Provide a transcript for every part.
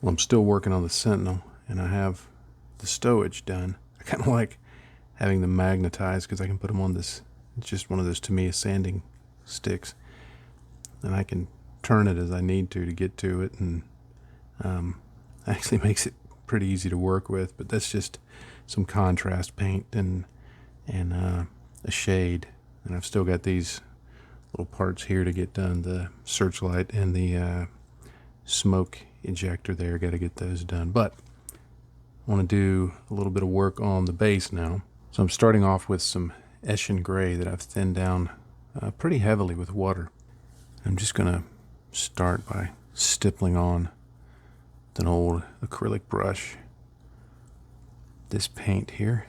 Well, I'm still working on the Sentinel, and I have the stowage done. I kind of like having them magnetized because I can put them on this, it's just one of those Tamiya sanding sticks, and I can turn it as I need to get to it, and actually makes it pretty easy to work with. But that's just some contrast paint and a shade, and I've still got these little parts here to get done. The searchlight and the smoke injector there, got to get those done. But I want to do a little bit of work on the base now. So I'm starting off with some Eshin gray that I've thinned down pretty heavily with water. I'm just going to start by stippling on an old acrylic brush this paint here.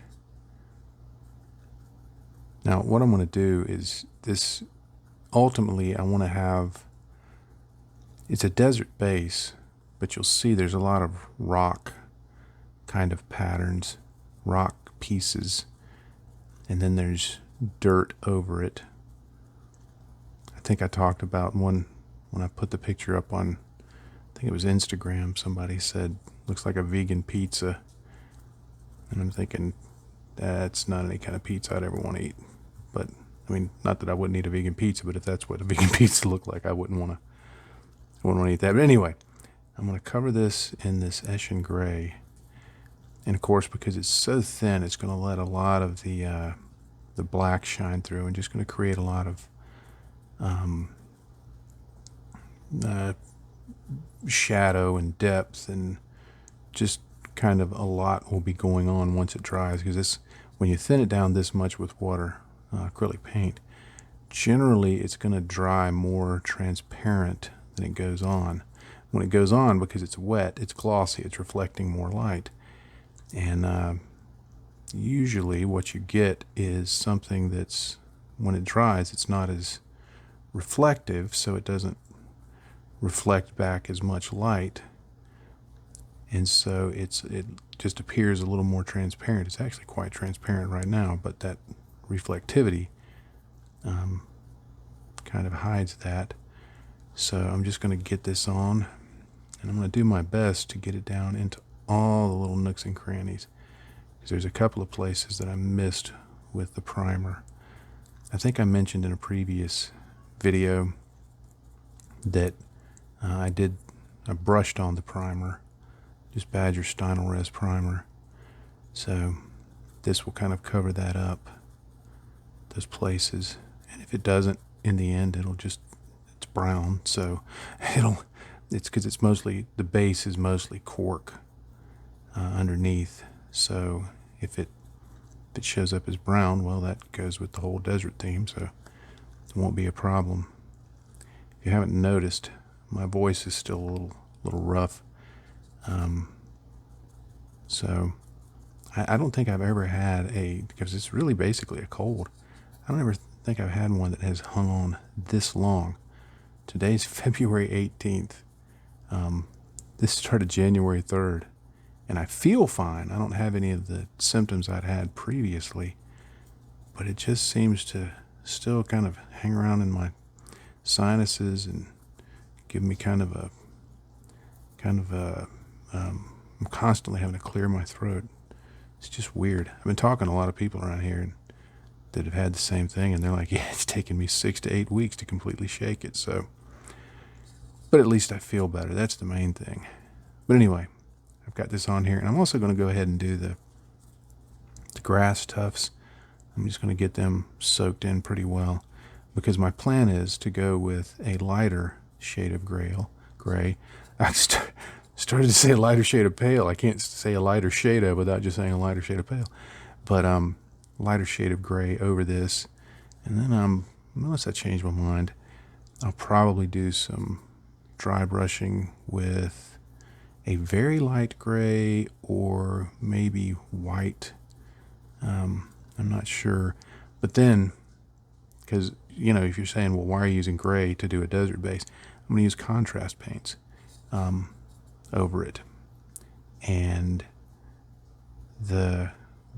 Now what I'm going to do is this, ultimately I want to have, it's a desert base, but you'll see there's a lot of rock kind of patterns, rock pieces, and then there's dirt over it. I think I talked about one when I put the picture up on, I think it was Instagram, somebody said looks like a vegan pizza, and I'm thinking that's not any kind of pizza I'd ever want to eat. But I mean, not that I wouldn't eat a vegan pizza, but if that's what a vegan pizza looked like, I wouldn't want to eat that. But anyway, I'm going to cover this in this Eshin gray, and of course, because it's so thin, it's going to let a lot of the black shine through, and just going to create a lot of shadow and depth, and just kind of a lot will be going on once it dries. Because this, when you thin it down this much with water, acrylic paint, generally it's going to dry more transparent than it goes on. When it goes on, because it's wet, it's glossy, it's reflecting more light, and usually what you get is something that's, when it dries, it's not as reflective, so it doesn't reflect back as much light, and so it just appears a little more transparent. It's actually quite transparent right now, but that reflectivity kind of hides that. So I'm just going to get this on, and I'm going to do my best to get it down into all the little nooks and crannies, because there's a couple of places that I missed with the primer. I think I mentioned in a previous video that I brushed on the primer, just Badger Stynel Res primer. So this will kind of cover that up, those places. And if it doesn't, in the end, it's brown. So it's because it's mostly, the base is mostly cork underneath. So if it shows up as brown, well, that goes with the whole desert theme, so it won't be a problem. If you haven't noticed, my voice is still a little rough. So I don't think I've ever had because it's really basically a cold, I don't ever think I've had one that has hung on this long. Today's February 18th. This started January 3rd, and I feel fine. I don't have any of the symptoms I'd had previously, but it just seems to still kind of hang around in my sinuses and give me I'm constantly having to clear my throat. It's just weird. I've been talking to a lot of people around here that have had the same thing, and they're like, yeah, it's taken me 6 to 8 weeks to completely shake it. So, but at least I feel better. That's the main thing. But anyway, I've got this on here, and I'm also going to go ahead and do the grass tufts. I'm just going to get them soaked in pretty well, because my plan is to go with a lighter shade of gray. I started to say a lighter shade of pale. I can't say a lighter shade of without just saying a lighter shade of pale. But lighter shade of gray over this, and then unless I change my mind, I'll probably do some dry brushing with a very light gray, or maybe white. I'm not sure. But then, because, if you're saying, well, why are you using gray to do a desert base? I'm going to use contrast paints over it. And the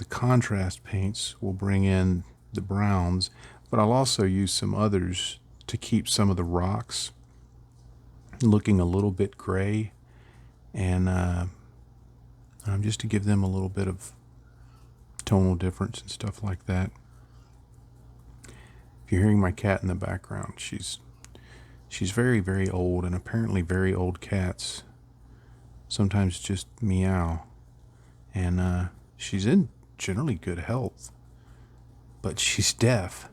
contrast paints will bring in the browns, but I'll also use some others to keep some of the rocks looking a little bit gray, and just to give them a little bit of tonal difference and stuff like that. If you're hearing my cat in the background, she's very, very old, and apparently very old cats sometimes just meow. And she's in generally good health, but she's deaf.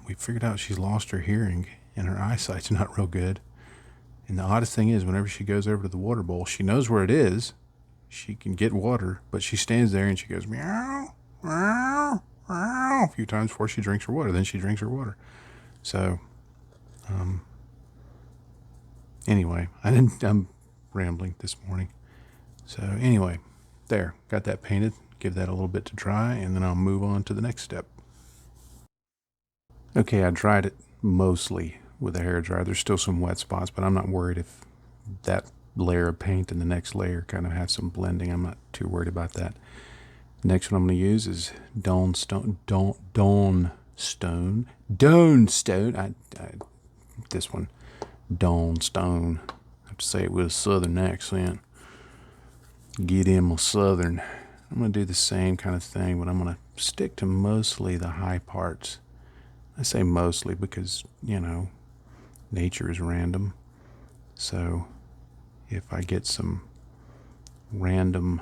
We figured out she's lost her hearing, and her eyesight's not real good. And the oddest thing is, whenever she goes over to the water bowl, she knows where it is. She can get water, but she stands there and she goes meow, meow, meow a few times before she drinks her water. Then she drinks her water. So, anyway, I'm rambling this morning. So anyway, there, got that painted. Give that a little bit to dry, and then I'll move on to the next step. Okay, I dried it mostly with a hairdryer. There's still some wet spots, but I'm not worried if that layer of paint and the next layer kind of have some blending. I'm not too worried about that. Next one I'm going to use is Dawn Stone. This one, Dawn Stone. I have to say it with a southern accent. Get in my southern. I'm going to do the same kind of thing, but I'm going to stick to mostly the high parts. I say mostly because, nature is random. So if I get some random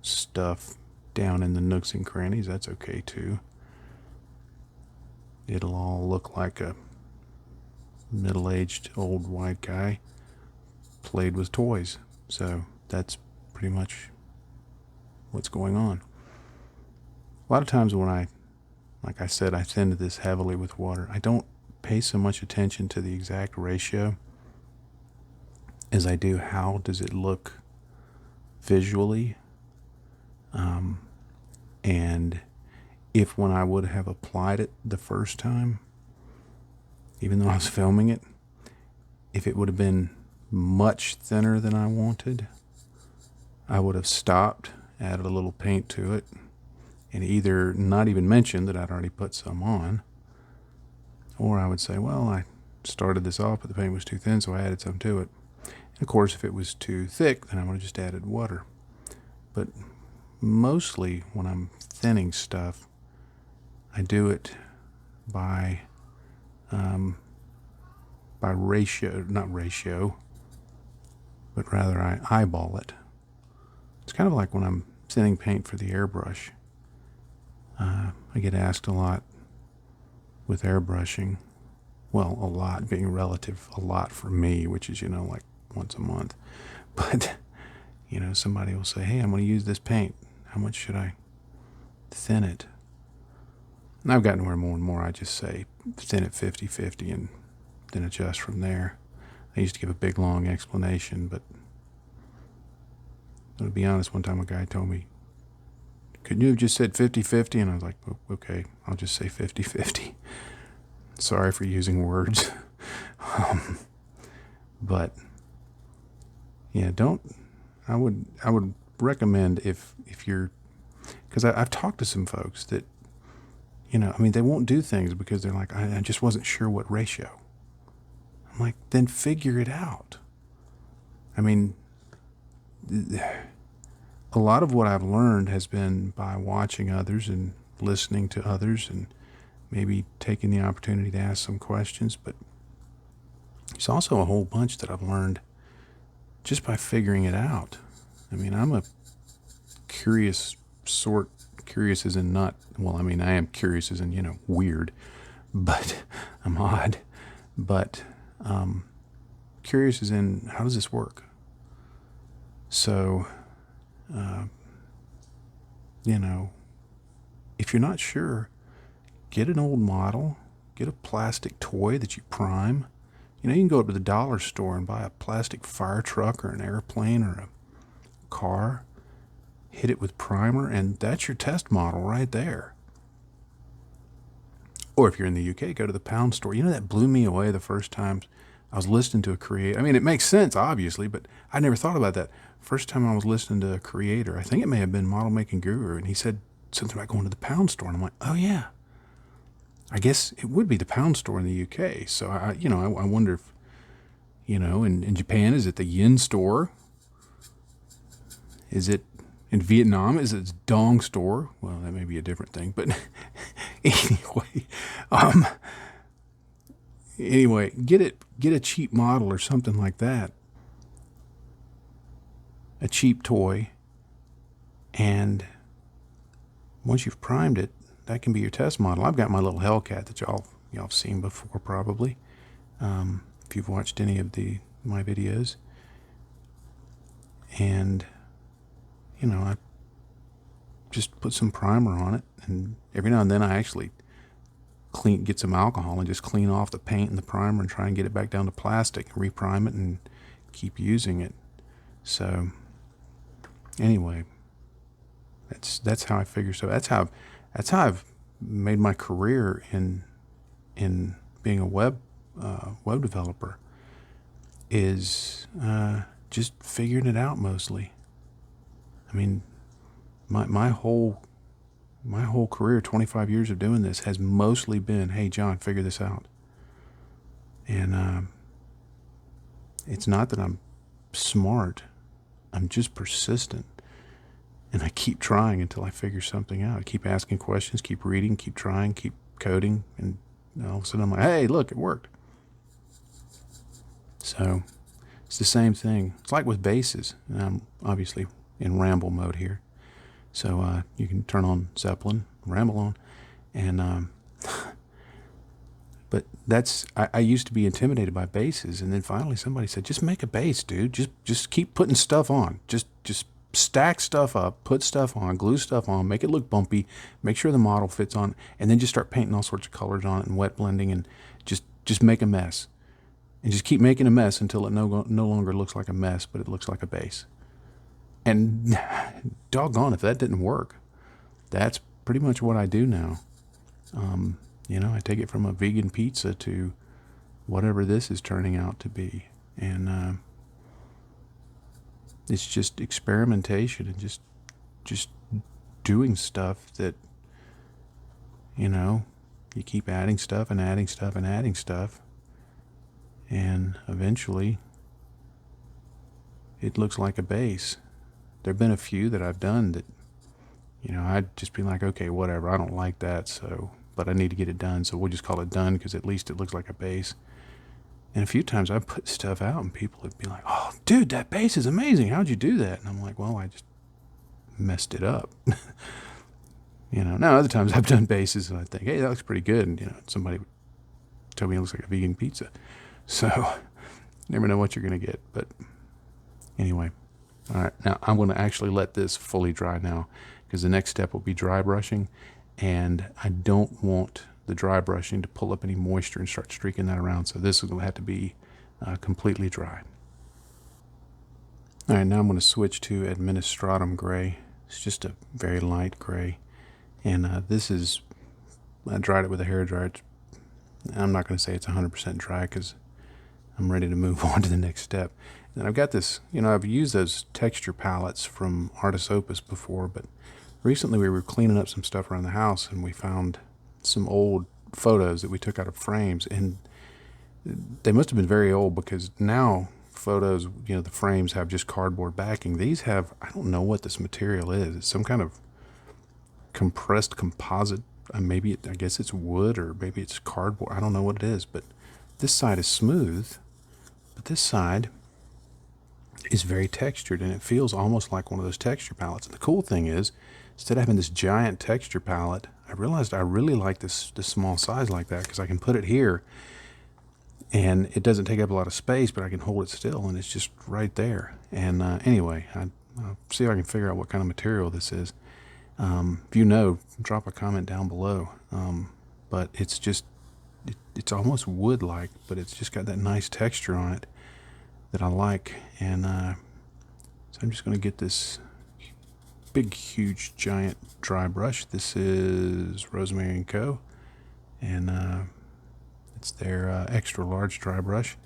stuff down in the nooks and crannies, that's okay too. It'll all look like a middle-aged old white guy played with toys. So that's pretty much what's going on. A lot of times when like I said, I thinned this heavily with water, I don't pay so much attention to the exact ratio as I do how does it look visually. And if when I would have applied it the first time, even though I was filming it, if it would have been much thinner than I wanted, I would have stopped, added a little paint to it, and either not even mentioned that I'd already put some on, or I would say, well, I started this off, but the paint was too thin, so I added some to it. And of course, if it was too thick, then I would have just added water. But mostly when I'm thinning stuff, I do it by not ratio, but rather I eyeball it. It's kind of like when I'm thinning paint for the airbrush. I get asked a lot with airbrushing. Well, a lot being relative, a lot for me, which is, like once a month. But, somebody will say, hey, I'm going to use this paint. How much should I thin it? And I've gotten where more and more I just say thin it 50-50 and then adjust from there. I used to give a big long explanation, but to be honest, one time a guy told me, couldn't you have just said 50-50? And I was like, okay, I'll just say 50-50. Sorry for using words. But yeah, I would recommend if you're, because I've talked to some folks that, they won't do things because they're like, I just wasn't sure what ratio. I'm like, then figure it out. A lot of what I've learned has been by watching others and listening to others and maybe taking the opportunity to ask some questions. But there's also a whole bunch that I've learned just by figuring it out. I'm a curious as in not, I am curious as in, weird, but I'm odd. But curious as in, how does this work? So, if you're not sure, get an old model, get a plastic toy that you prime. You can go up to the dollar store and buy a plastic fire truck or an airplane or a car, hit it with primer, and that's your test model right there. Or if you're in the UK, go to the pound store. That blew me away the first time I was listening to a creator. It makes sense, obviously, but I never thought about that. First time I was listening to a creator, I think it may have been Model Making Guru, and he said something about going to the pound store, and I'm like, oh yeah, I guess it would be the pound store in the UK. So I wonder if, in Japan, is it the yen store? Is it in Vietnam? Is it dong store? Well, that may be a different thing, but anyway, anyway, get a cheap model or something like that, a cheap toy, and once you've primed it, that can be your test model. I've got my little Hellcat that y'all have seen before probably, if you've watched any of my videos, and you know, I just put some primer on it, and every now and then I actually get some alcohol and just clean off the paint and the primer and try and get it back down to plastic, reprime it, and keep using it. So anyway, that's how I figure. So that's how I've made my career in being a web developer, is just figuring it out mostly. I mean, my whole career, 25 years of doing this, has mostly been, hey, John, figure this out. And it's not that I'm smart. I'm just persistent. And I keep trying until I figure something out. I keep asking questions, keep reading, keep trying, keep coding. And all of a sudden I'm like, hey, look, it worked. So it's the same thing. It's like with bases. And I'm obviously in ramble mode here. So you can turn on Zeppelin, ramble on, and but I used to be intimidated by bases, and then finally somebody said, just make a base, dude. Just keep putting stuff on. Just stack stuff up, put stuff on, glue stuff on, make it look bumpy, make sure the model fits on, and then just start painting all sorts of colors on it and wet blending, and just make a mess, and just keep making a mess until it no longer looks like a mess, but it looks like a base. And doggone, if that didn't work, that's pretty much what I do now. You know, I take it from a vegan pizza to whatever this is turning out to be. And it's just experimentation and just doing stuff that, you know, you keep adding stuff and adding stuff and adding stuff. And eventually it looks like a base. There have been a few that I've done that, you know, I'd just be like, okay, whatever, I don't like that, so, but I need to get it done, so we'll just call it done because at least it looks like a base. And a few times I put stuff out and people would be like, oh, dude, that base is amazing. How'd you do that? And I'm like, well, I just messed it up. You know, now other times I've done bases and I think, hey, that looks pretty good. And, you know, somebody would tell me it looks like a vegan pizza. So you never know what you're going to get. But anyway. All right, now I'm going to actually let this fully dry now because the next step will be dry brushing, and I don't want the dry brushing to pull up any moisture and start streaking that around, so this is going to have to be completely dry. All right, now I'm going to switch to Administratum Gray. It's just a very light gray, and I dried it with a hairdryer. I'm not going to say it's 100% dry because I'm ready to move on to the next step. And I've got this, you know, I've used those texture palettes from Artis Opus before, but recently we were cleaning up some stuff around the house and we found some old photos that we took out of frames, and they must have been very old because now photos, you know, the frames have just cardboard backing. These have, I don't know what this material is. It's some kind of compressed composite. I guess it's wood or maybe it's cardboard. I don't know what it is, but this side is smooth, but this side is very textured, and it feels almost like one of those texture palettes. And the cool thing is, instead of having this giant texture palette, I realized I really like this small size like that because I can put it here and it doesn't take up a lot of space, but I can hold it still and it's just right there. And anyway, I'll see if I can figure out what kind of material this is. If you know, drop a comment down below. But it's just, it's almost wood-like, but it's just got that nice texture on it that I like. And so I'm just going to get this big, huge, giant dry brush. This is Rosemary & Co. And it's their extra large dry brush.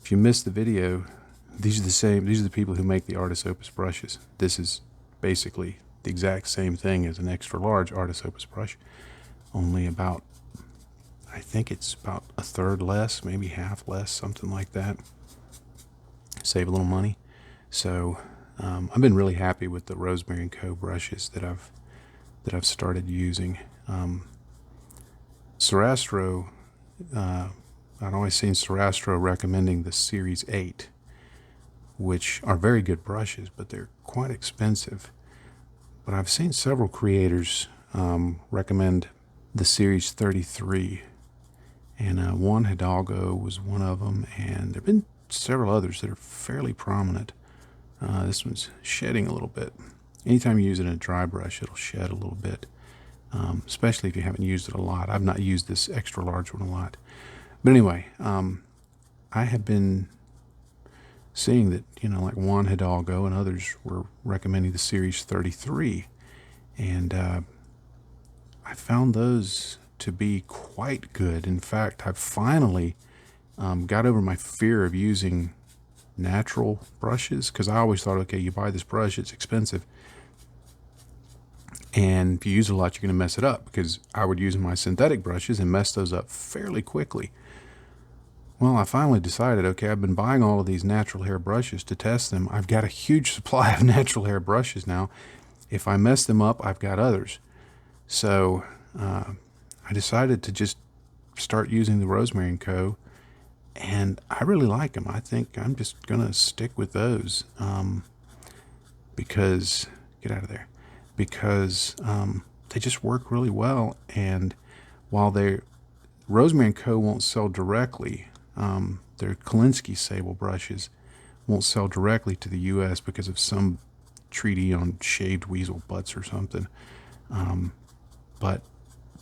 If you missed the video, these are the people who make the Artis Opus brushes. This is basically the exact same thing as an extra large Artis Opus brush, only about, I think it's about a third less, maybe half less, something like that. Save a little money. So I've been really happy with the Rosemary & Co. brushes that I've started using. Sarastro, I'd always seen Sarastro recommending the Series 8, which are very good brushes, but they're quite expensive. But I've seen several creators recommend the Series 33, and Juan Hidalgo was one of them, and there have been several others that are fairly prominent. This one's shedding a little bit. Anytime you use it in a dry brush, it'll shed a little bit, especially if you haven't used it a lot. I've not used this extra large one a lot. But anyway, I have been seeing that, like Juan Hidalgo and others were recommending the Series 33. And I found those to be quite good. In fact, I've finally got over my fear of using natural brushes, because I always thought, okay, you buy this brush, it's expensive, and if you use it a lot, you're going to mess it up, because I would use my synthetic brushes and mess those up fairly quickly. Well, I finally decided, okay, I've been buying all of these natural hair brushes to test them. I've got a huge supply of natural hair brushes now. If I mess them up, I've got others. So I decided to just start using the Rosemary & Co., and I really like them. I think I'm just going to stick with those because, get out of there, because they just work really well. And while Rosemary & Co. won't sell directly, their Kolinsky sable brushes won't sell directly to the U.S. because of some treaty on shaved weasel butts or something. But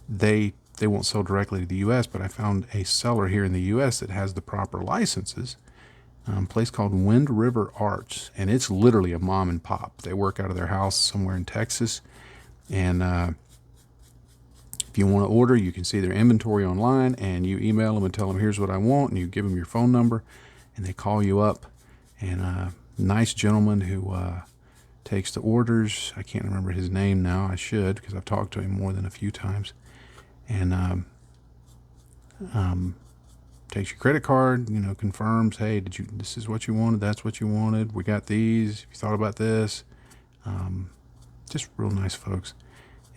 they won't sell directly to the U.S., but I found a seller here in the U.S. that has the proper licenses, a place called Wind River Arts, and it's literally a mom and pop. They work out of their house somewhere in Texas, and if you want to order, you can see their inventory online, and you email them and tell them, here's what I want, and you give them your phone number, and they call you up. And a nice gentleman who takes the orders, I can't remember his name now, I should, because I've talked to him more than a few times, and takes your credit card, confirms, hey, this is what you wanted, that's what you wanted, we got these, you thought about this. Just real nice folks.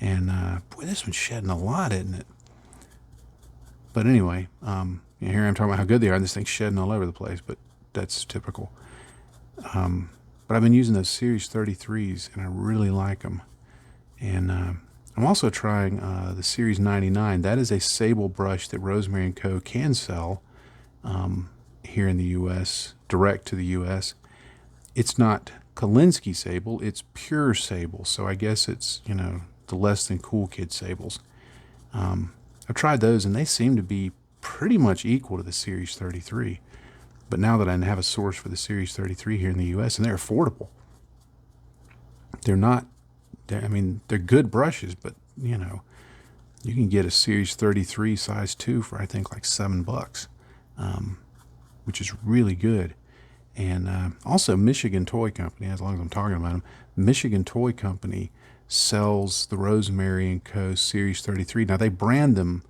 And boy, this one's shedding a lot, isn't it? But anyway, here I'm talking about how good they are, and this thing's shedding all over the place, but that's typical. But I've been using those Series 33s, and I really like them. And I'm also trying the Series 99. That is a sable brush that Rosemary & Co. can sell here in the U.S., direct to the U.S. It's not Kolinsky sable, it's pure sable, so I guess it's, the less than cool kid sables. I've tried those, and they seem to be pretty much equal to the Series 33. But now that I have a source for the Series 33 here in the U.S., and they're affordable, they're good brushes, but you can get a Series 33 size 2 for I think like $7, which is really good. And also Michigan Toy Company, as long as I'm talking about them, Michigan Toy Company sells the Rosemary & Co. Series 33. Now they brand them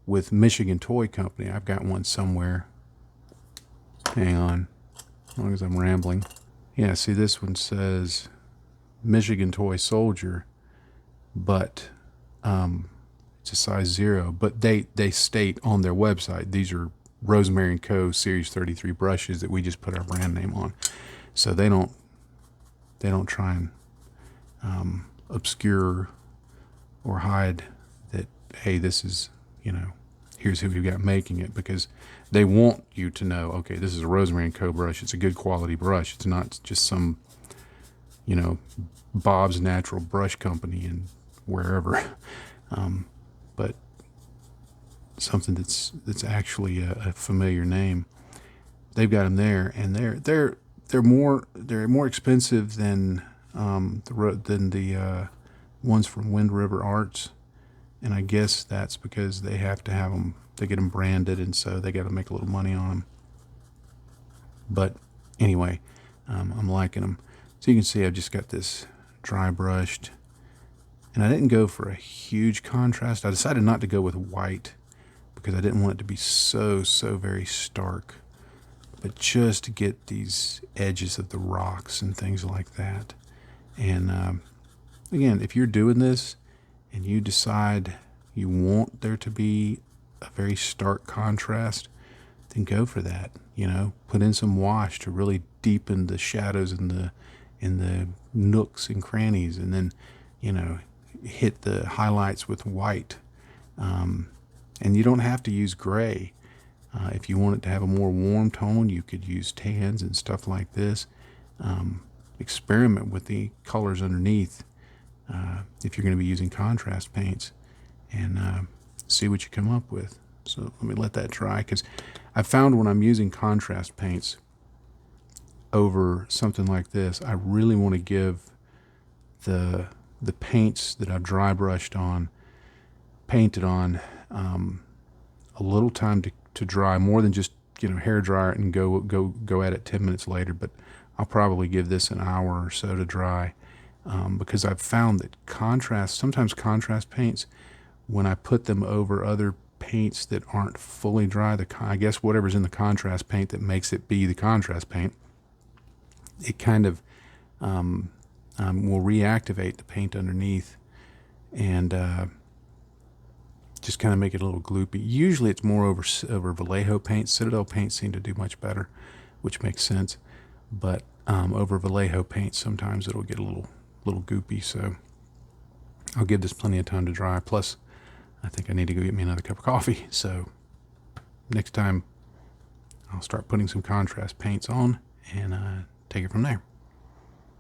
with Michigan Toy Company. I've got one somewhere. Hang on, as long as I'm rambling. Yeah, see, this one says Michigan Toy Soldier, but it's a size 0. But they state on their website, these are Rosemary & Co. Series 33 brushes that we just put our brand name on. So they don't try and obscure or hide that, hey, this is, here's who we've got making it, because they want you to know, okay, this is a Rosemary & Co. brush. It's a good quality brush. It's not just some, Bob's Natural Brush Company and wherever, but something that's actually a familiar name. They've got them there, and they're more expensive than the ones from Wind River Arts, and I guess that's because they have to have them. They get them branded, and so they got to make a little money on them. But anyway, I'm liking them. So you can see I've just got this dry brushed, and I didn't go for a huge contrast. I decided not to go with white because I didn't want it to be so very stark. but just to get these edges of the rocks and things like that. And again, if you're doing this and you decide you want there to be a very stark contrast, then go for that. You know, put in some wash to really deepen the shadows in the nooks and crannies, and then, you know, hit the highlights with white. And you don't have to use gray. If you want it to have a more warm tone, you could use tans and stuff like this. Experiment with the colors underneath if you're going to be using contrast paints, and see what you come up with. So let me let that dry, because I found when I'm using contrast paints over something like this, I really want to give the paints that I've dry brushed on, painted on, a little time to dry, more than just, you know, hair dryer it and go at it 10 minutes later. But I'll probably give this an hour or so to dry, because I've found that sometimes contrast paints, when I put them over other paints that aren't fully dry, I guess whatever's in the contrast paint that makes it be the contrast paint, it kind of will reactivate the paint underneath, and just kind of make it a little gloopy. Usually it's more over Vallejo paint. Citadel paints seem to do much better, which makes sense. But over Vallejo paint, sometimes it'll get a little goopy. So I'll give this plenty of time to dry. Plus, I think I need to go get me another cup of coffee. So next time I'll start putting some contrast paints on and take it from there.